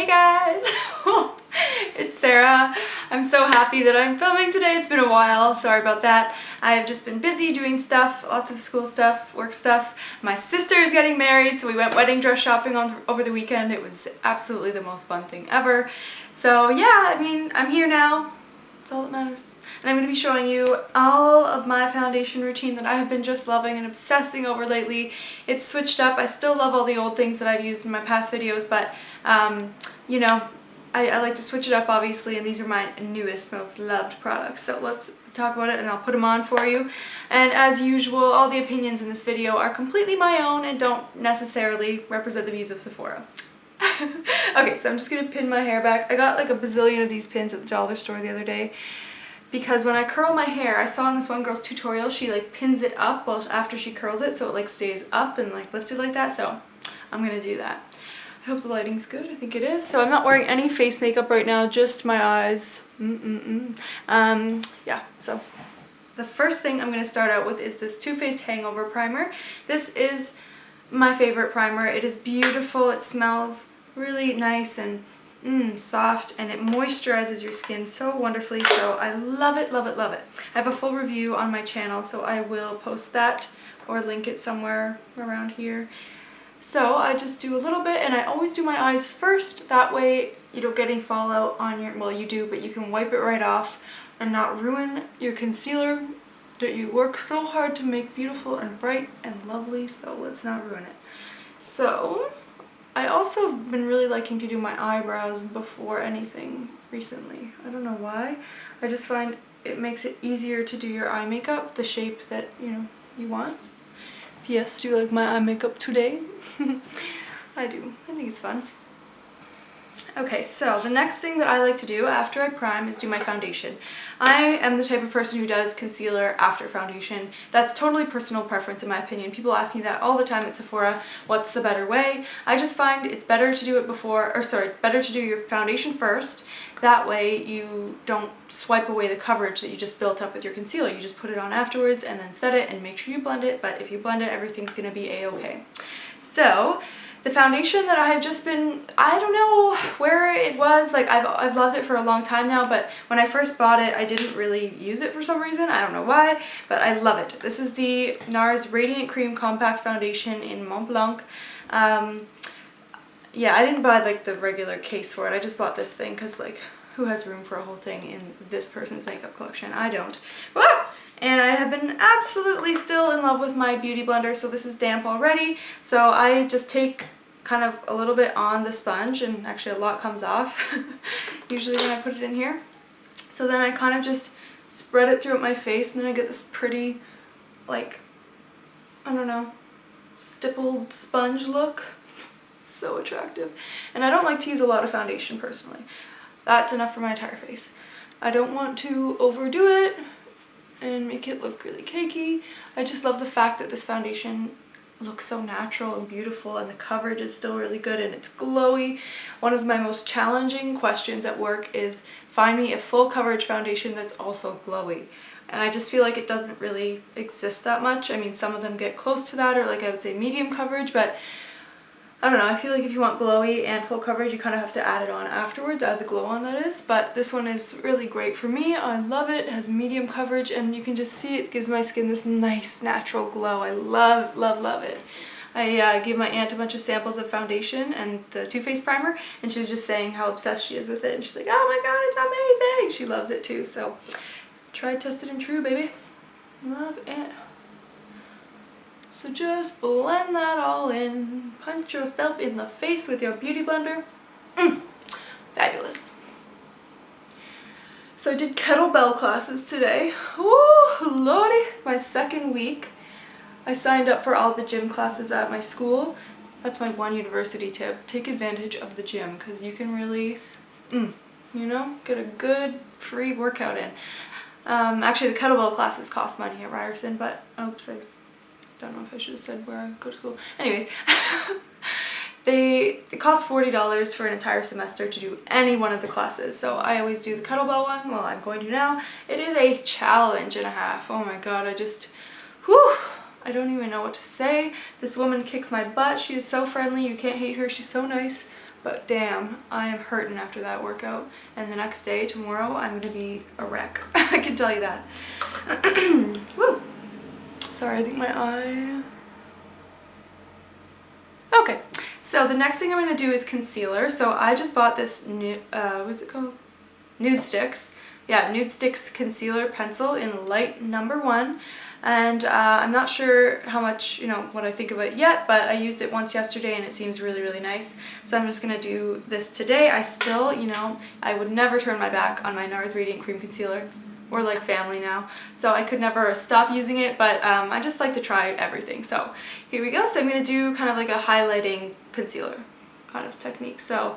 Hey guys! It's Sarah. I'm so happy that I'm filming today. It's been a while. Sorry about that. I've just been busy doing stuff, lots of school stuff, work stuff. My sister is getting married, so we went wedding dress shopping over the weekend. It was absolutely the most fun thing ever. So yeah, I mean, I'm here now. That's all that matters. And I'm going to be showing you all of my foundation routine that I have been just loving and obsessing over lately. It's switched up. I still love all the old things that I've used in my past videos, but you know, I like to switch it up obviously, and these are my newest, most loved products. So let's talk about it and I'll put them on for you. And as usual, all the opinions in this video are completely my own and don't necessarily represent the views of Sephora. Okay, so I'm just going to pin my hair back. I got like a bazillion of these pins at the dollar store the other day because when I curl my hair, I saw in this one girl's tutorial, she like pins it up after she curls it so it like stays up and like lifted like that. So I'm going to do that. I hope the lighting's good. I think it is. So I'm not wearing any face makeup right now, just my eyes. Yeah, so the first thing I'm going to start out with is this Too Faced Hangover Primer. This is my favorite primer. It is beautiful. It smells really nice and soft, and it moisturizes your skin so wonderfully. So I love it, love it, love it. I have a full review on my channel, so I will post that or link it somewhere around here. So I just do a little bit, and I always do my eyes first. That way you don't get any fallout on your, well, you do, but you can wipe it right off and not ruin your concealer that you work so hard to make beautiful and bright and lovely. So let's not ruin it. So I also have been really liking to do my eyebrows before anything recently. I don't know why. I just find it makes it easier to do your eye makeup the shape that, you know, you want. Yes, do you like my eye makeup today? I do. I think it's fun. Okay, so the next thing that I like to do after I prime is do my foundation. I am the type of person who does concealer after foundation. That's totally personal preference in my opinion. People ask me that all the time at Sephora, what's the better way? I just find it's better to do it before, or sorry, better to do your foundation first. That way you don't swipe away the coverage that you just built up with your concealer. You just put it on afterwards and then set it and make sure you blend it, but if you blend it, everything's gonna be a-okay. So the foundation that I have just been, I don't know where it was, like I've loved it for a long time now, but when I first bought it, I didn't really use it for some reason. I don't know why, but I love it. This is the NARS Radiant Cream Compact Foundation in Mont Blanc. Yeah, I didn't buy like the regular case for it. I just bought this thing because like who has room for a whole thing in this person's makeup collection? I don't. Ah! And I have been absolutely still in love with my beauty blender, so this is damp already. So I just take kind of a little bit on the sponge, and actually a lot comes off usually when I put it in here. So then I kind of just spread it throughout my face, and then I get this pretty, like, I don't know, stippled sponge look. So attractive. And I don't like to use a lot of foundation personally. That's enough for my entire face. I don't want to overdo it and make it look really cakey. I just love the fact that this foundation looks so natural and beautiful, and the coverage is still really good and it's glowy. One of my most challenging questions at work is find me a full coverage foundation that's also glowy. And I just feel like it doesn't really exist that much. I mean, some of them get close to that, or like I would say medium coverage, but I don't know, I feel like if you want glowy and full coverage, you kind of have to add it on afterwards, add the glow on that is, but this one is really great for me. I love it. It has medium coverage, and you can just see it gives my skin this nice natural glow. I love, love, love it. I gave my aunt a bunch of samples of foundation and the Too Faced primer, and she was just saying how obsessed she is with it, and she's like, oh my god, it's amazing! She loves it too, so tried, tested, and true, baby. Love it. So just blend that all in, punch yourself in the face with your beauty blender. Fabulous. So I did kettlebell classes today. Ooh, lordy, it's my second week. I signed up for all the gym classes at my school. That's my one university tip. Take advantage of the gym because you can really, you know, get a good free workout in. Actually, the kettlebell classes cost money at Ryerson, but oops, I don't know if I should have said where I go to school. Anyways, it costs $40 for an entire semester to do any one of the classes. So I always do the kettlebell one. Well, I'm going to now. It is a challenge and a half. Oh my god, I don't even know what to say. This woman kicks my butt. She is so friendly. You can't hate her. She's so nice. But damn, I am hurting after that workout. And the next day, tomorrow, I'm gonna be a wreck. I can tell you that. Woo! Sorry, I think my eye... Okay, so the next thing I'm gonna do is concealer. So I just bought this what's it called? Nudestix. Yeah, Nudestix concealer pencil in light number 1. And I'm not sure how much, what I think of it yet, but I used it once yesterday and it seems really, really nice. So I'm just going to do this today. I still, I would never turn my back on my NARS Radiant Cream Concealer. We're like family now. So I could never stop using it, but I just like to try everything. So here we go. So I'm going to do kind of like a highlighting concealer kind of technique. So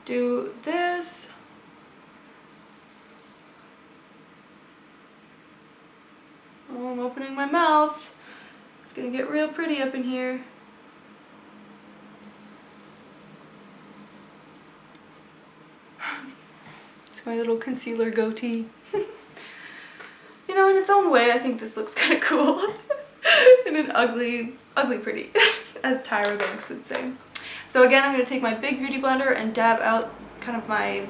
do this. Oh, I'm opening my mouth. It's gonna get real pretty up in here. It's my little concealer goatee. In its own way, I think this looks kind of cool. And an ugly pretty, as Tyra Banks would say. So again, I'm gonna take my big beauty blender and dab out kind of my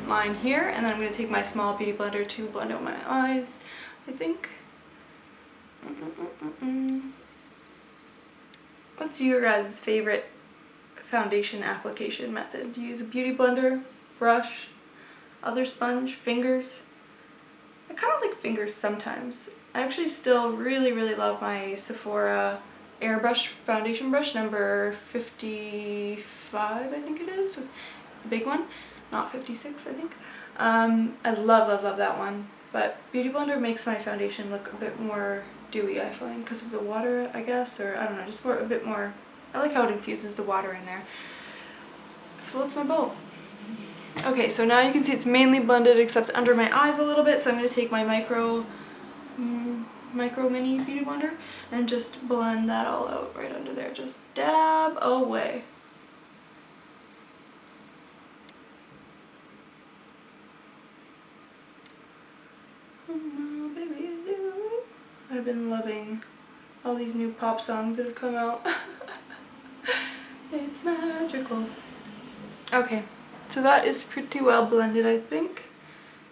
line here, and then I'm gonna take my small beauty blender to blend out my eyes, I think. What's your guys' favorite foundation application method? Do you use a beauty blender, brush, other sponge, fingers? I kind of like fingers sometimes. I actually still really, really love my Sephora airbrush foundation brush number 55, I think it is, the big one, not 56, I think. I love that one, but beauty blender makes my foundation look a bit more dewy, I find, because of the water, I guess, or I don't know, just a bit more. I like how it infuses the water in there. It floats my boat. Okay, so now you can see it's mainly blended except under my eyes a little bit, so I'm going to take my micro mini beauty blender and just blend that all out right under there. Just dab away. I've been loving all these new pop songs that have come out. It's magical. Okay, so that is pretty well blended, I think.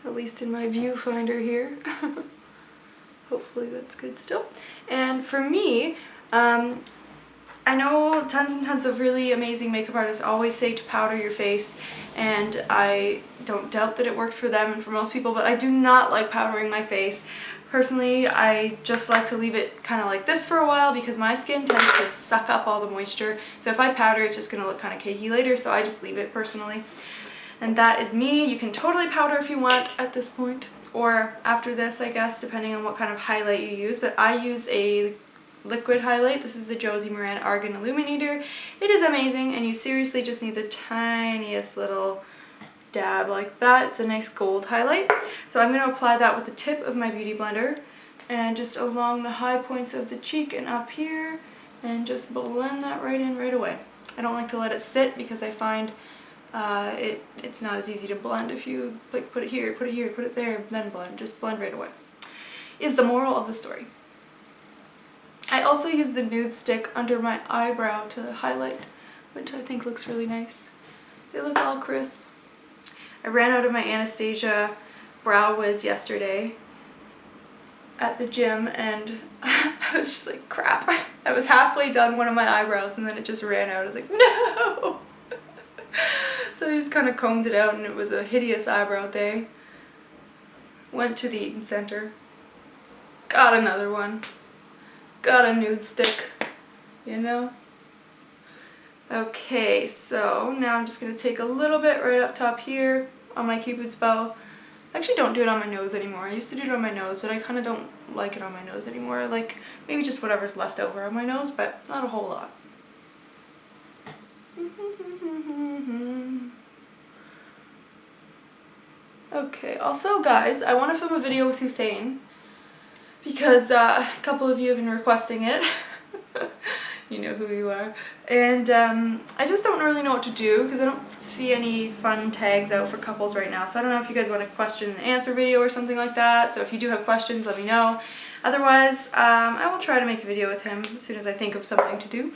At least in my viewfinder here. Hopefully that's good still. And for me, I know tons and tons of really amazing makeup artists always say to powder your face, and I don't doubt that it works for them and for most people, but I do not like powdering my face. Personally, I just like to leave it kind of like this for a while because my skin tends to suck up all the moisture. So if I powder, it's just going to look kind of cakey later, so I just leave it personally. And that is me. You can totally powder if you want at this point, or after this, I guess, depending on what kind of highlight you use. But I use a liquid highlight. This is the Josie Maran Argan Illuminator. It is amazing, and you seriously just need the tiniest little dab like that. It's a nice gold highlight. So I'm going to apply that with the tip of my beauty blender and just along the high points of the cheek and up here, and just blend that right in right away. I don't like to let it sit because I find it's not as easy to blend if you like put it here, put it there, then blend. Just blend right away is the moral of the story. I also use the Nude stick under my eyebrow to highlight, which I think looks really nice. They look all crisp. I ran out of my Anastasia Brow Wiz yesterday at the gym, and I was just like, crap. I was halfway done one of my eyebrows and then it just ran out. I was like, no! So I just kind of combed it out, and it was a hideous eyebrow day. Went to the Eaton Center. Got another one. Got a Nude stick, you know? Okay, so now I'm just going to take a little bit right up top here on my Cupid's bow. I actually don't do it on my nose anymore. I used to do it on my nose, but I kind of don't like it on my nose anymore. I like maybe just whatever's left over on my nose, but not a whole lot. Okay, also guys, I want to film a video with Hussein because a couple of you have been requesting it. You know who you are. And I just don't really know what to do because I don't see any fun tags out for couples right now. So I don't know if you guys want a question and answer video or something like that. So if you do have questions, let me know. Otherwise, I will try to make a video with him as soon as I think of something to do.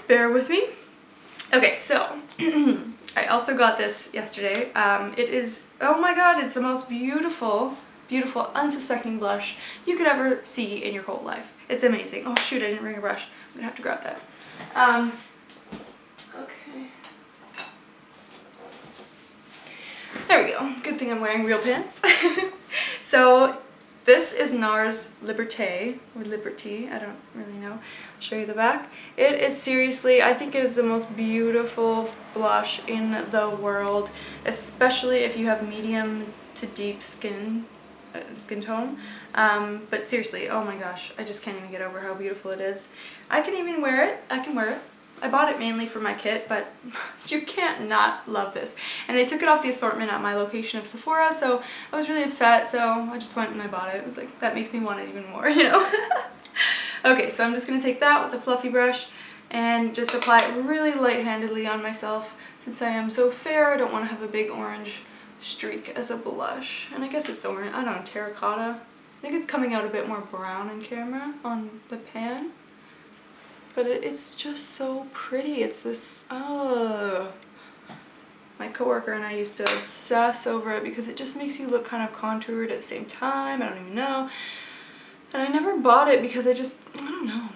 Bear with me. Okay, so I also got this yesterday. It is, oh my god, it's the most beautiful, beautiful, unsuspecting blush you could ever see in your whole life. It's amazing. Oh shoot, I didn't bring a brush. I'm gonna have to grab that. Okay. There we go. Good thing I'm wearing real pants. So this is NARS Liberte, or Liberty, I don't really know. I'll show you the back. It is seriously, I think it is the most beautiful blush in the world, especially if you have medium to deep skin tone. But seriously, oh my gosh, I just can't even get over how beautiful it is. I can even wear it. I can wear it. I bought it mainly for my kit, but you can't not love this. And they took it off the assortment at my location of Sephora, so I was really upset, so I just went and I bought it. It was like, that makes me want it even more, you know? Okay, so I'm just going to take that with a fluffy brush and just apply it really light-handedly on myself. Since I am so fair, I don't want to have a big orange streak as a blush. And I guess it's orange, I don't know, terracotta. I think it's coming out a bit more brown in camera on the pan. But it's just so pretty. It's this, oh. My coworker and I used to obsess over it because it just makes you look kind of contoured at the same time. I don't even know. And I never bought it because I don't know.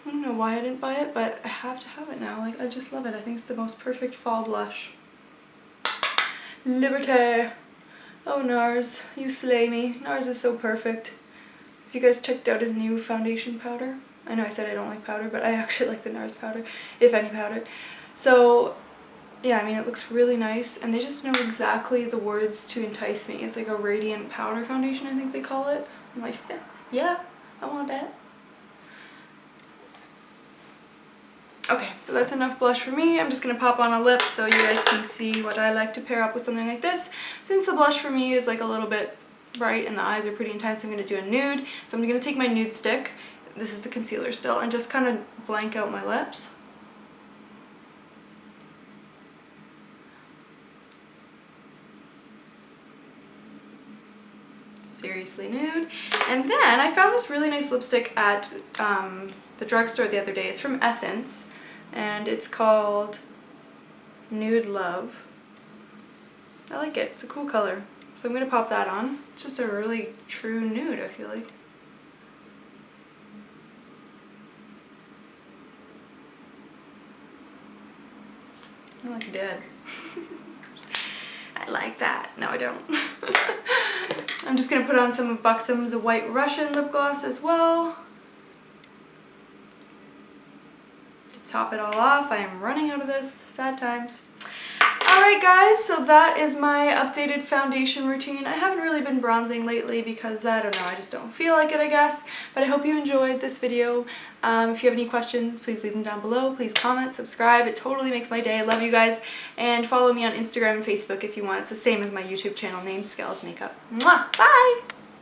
I don't know why I didn't buy it, but I have to have it now. Like, I just love it. I think it's the most perfect fall blush. Liberté. Oh, NARS, you slay me. NARS is so perfect. Have you guys checked out his new foundation powder? I know I said I don't like powder, but I actually like the NARS powder, if any powder. So, yeah, I mean, it looks really nice, and they just know exactly the words to entice me. It's like a radiant powder foundation, I think they call it. I'm like, yeah, I want that. Okay, so that's enough blush for me. I'm just going to pop on a lip so you guys can see what I like to pair up with something like this. Since the blush for me is like a little bit bright and the eyes are pretty intense, I'm going to do a nude. So I'm going to take my nude stick. This is the concealer still, and just kind of blank out my lips. Seriously nude. And then I found this really nice lipstick at the drugstore the other day. It's from Essence, and it's called Nude Love. I like it. It's a cool color. So I'm going to pop that on. It's just a really true nude, I feel like. I look dead. I like that. No, I don't. I'm just going to put on some of Buxom's White Russian lip gloss as well. To top it all off, I am running out of this. Sad times. Alright guys, so that is my updated foundation routine. I haven't really been bronzing lately because, I don't know, I just don't feel like it, I guess. But I hope you enjoyed this video. If you have any questions, please leave them down below. Please comment, subscribe. It totally makes my day. I love you guys. And follow me on Instagram and Facebook if you want. It's the same as my YouTube channel name, SkellsMakeup. Mwah! Bye!